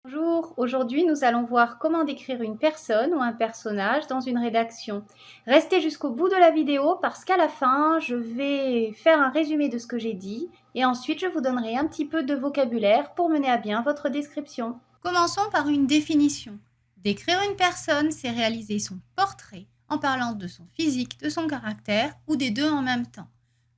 Bonjour, aujourd'hui nous allons voir comment décrire une personne ou un personnage dans une rédaction. Restez jusqu'au bout de la vidéo parce qu'à la fin, je vais faire un résumé de ce que j'ai dit et ensuite je vous donnerai un petit peu de vocabulaire pour mener à bien votre description. Commençons par une définition. Décrire une personne, c'est réaliser son portrait en parlant de son physique, de son caractère ou des deux en même temps.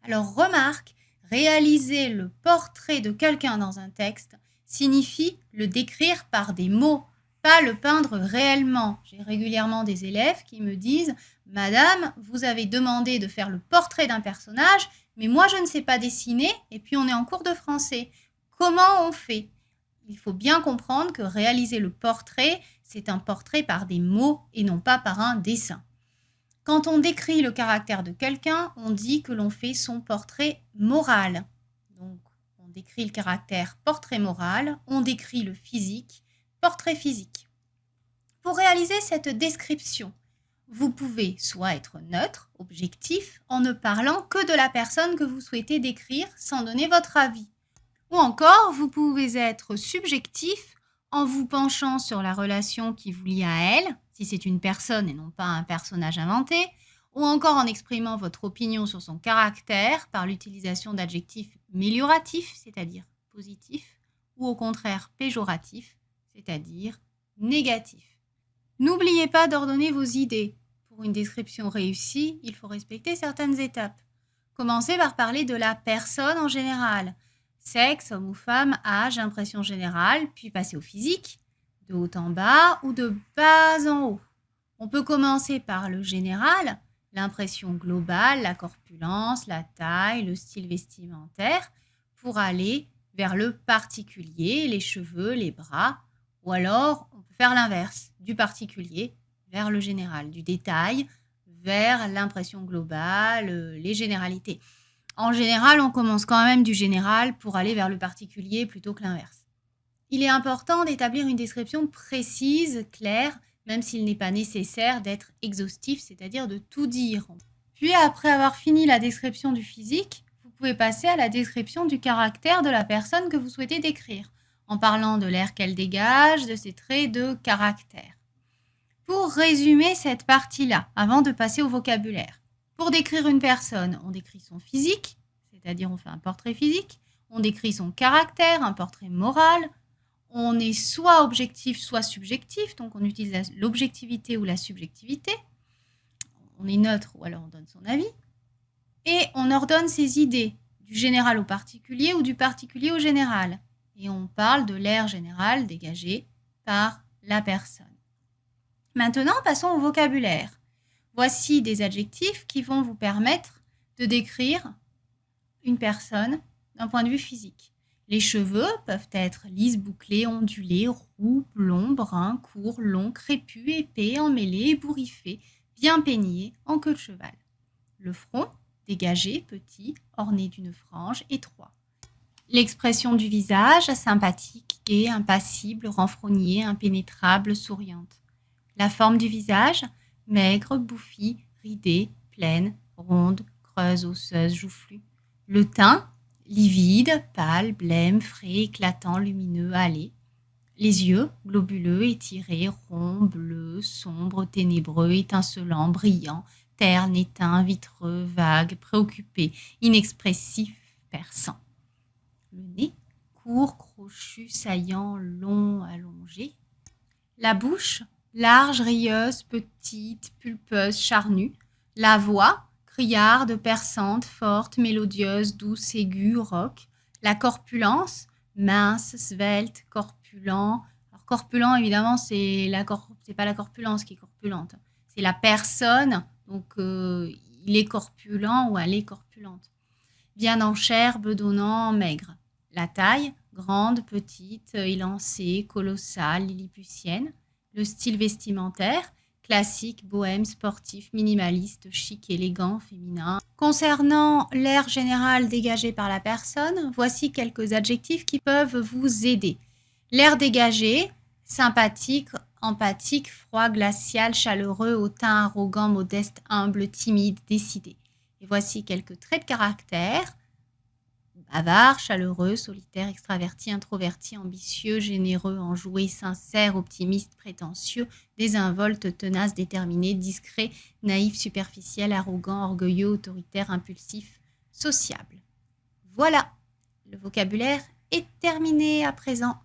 Alors remarque, réaliser le portrait de quelqu'un dans un texte signifie le décrire par des mots, pas le peindre réellement. J'ai régulièrement des élèves qui me disent « Madame, vous avez demandé de faire le portrait d'un personnage, mais moi je ne sais pas dessiner et puis on est en cours de français. Comment on fait ?» Il faut bien comprendre que réaliser le portrait, c'est un portrait par des mots et non pas par un dessin. Quand on décrit le caractère de quelqu'un, on dit que l'on fait son portrait moral. Donc, on décrit le caractère portrait moral, on décrit le physique, portrait physique. Pour réaliser cette description, vous pouvez soit être neutre, objectif, en ne parlant que de la personne que vous souhaitez décrire sans donner votre avis. Ou encore, vous pouvez être subjectif en vous penchant sur la relation qui vous lie à elle, si c'est une personne et non pas un personnage inventé, ou encore en exprimant votre opinion sur son caractère par l'utilisation d'adjectifs mélioratifs, c'est-à-dire positifs, ou au contraire péjoratifs, c'est-à-dire négatifs. N'oubliez pas d'ordonner vos idées. Pour une description réussie, il faut respecter certaines étapes. Commencez par parler de la personne en général. Sexe, homme ou femme, âge, impression générale, puis passer au physique, de haut en bas ou de bas en haut. On peut commencer par le général, l'impression globale, la corpulence, la taille, le style vestimentaire, pour aller vers le particulier, les cheveux, les bras, ou alors on peut faire l'inverse, du particulier vers le général, du détail vers l'impression globale, les généralités. En général, on commence quand même du général pour aller vers le particulier plutôt que l'inverse. Il est important d'établir une description précise, claire, même s'il n'est pas nécessaire d'être exhaustif, c'est-à-dire de tout dire. Puis après avoir fini la description du physique, vous pouvez passer à la description du caractère de la personne que vous souhaitez décrire, en parlant de l'air qu'elle dégage, de ses traits de caractère. Pour résumer cette partie-là, avant de passer au vocabulaire, pour décrire une personne, on décrit son physique, c'est-à-dire on fait un portrait physique, on décrit son caractère, un portrait moral, on est soit objectif, soit subjectif, donc on utilise l'objectivité ou la subjectivité, on est neutre ou alors on donne son avis, et on ordonne ses idées, du général au particulier ou du particulier au général, et on parle de l'air général dégagé par la personne. Maintenant, passons au vocabulaire. Voici des adjectifs qui vont vous permettre de décrire une personne d'un point de vue physique. Les cheveux peuvent être lisses, bouclés, ondulés, roux, blonds, bruns, courts, longs, crépus, épais, emmêlés, ébouriffés, bien peignés, en queue de cheval. Le front, dégagé, petit, orné d'une frange, étroit. L'expression du visage, sympathique, gai, impassible, renfrognée, impénétrable, souriante. La forme du visage, maigre, bouffie, ridée, pleine, ronde, creuse, osseuse, joufflue. Le teint, livide, pâle, blême, frais, éclatant, lumineux, hâlé. Les yeux, globuleux, étirés, ronds, bleus, sombres, ténébreux, étincelants, brillants, ternes, éteints, vitreux, vagues, préoccupés, inexpressifs, perçants. Le nez, court, crochu, saillant, long, allongé. La bouche, large, rieuse, petite, pulpeuse, charnue. La voix, criarde, perçante, forte, mélodieuse, douce, aiguë, rauque. La corpulence, mince, svelte, corpulent. Alors corpulent, évidemment, c'est pas la corpulence qui est corpulente. C'est la personne, donc il est corpulent ou elle est corpulente. Bien en chair, bedonnant, maigre. La taille, grande, petite, élancée, colossale, lilliputienne. Le style vestimentaire, classique, bohème, sportif, minimaliste, chic, élégant, féminin. Concernant l'air général dégagé par la personne, voici quelques adjectifs qui peuvent vous aider. L'air dégagé, sympathique, empathique, froid, glacial, chaleureux, hautain, arrogant, modeste, humble, timide, décidé. Et voici quelques traits de caractère. Avare, chaleureux, solitaire, extraverti, introverti, ambitieux, généreux, enjoué, sincère, optimiste, prétentieux, désinvolte, tenace, déterminé, discret, naïf, superficiel, arrogant, orgueilleux, autoritaire, impulsif, sociable. Voilà, le vocabulaire est terminé à présent.